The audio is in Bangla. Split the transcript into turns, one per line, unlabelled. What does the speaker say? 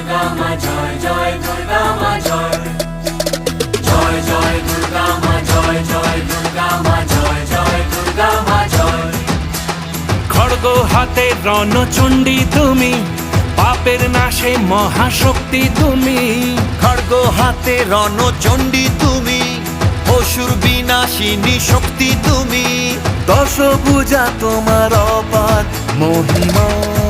দুর্গা মা জয় জয় দুর্গা মা জয় জয় জয় দুর্গা মা জয় জয় দুর্গা মা জয় জয় দুর্গা মা জয়।
খড়গ হাতে রণচণ্ডী তুমি, পাপের নাশে মহাশক্তি তুমি।
খড়গ হাতে রণচণ্ডী তুমি, অসুর বিনাশিনী শক্তি তুমি।
দশভুজা তোমার অপার মহিমা।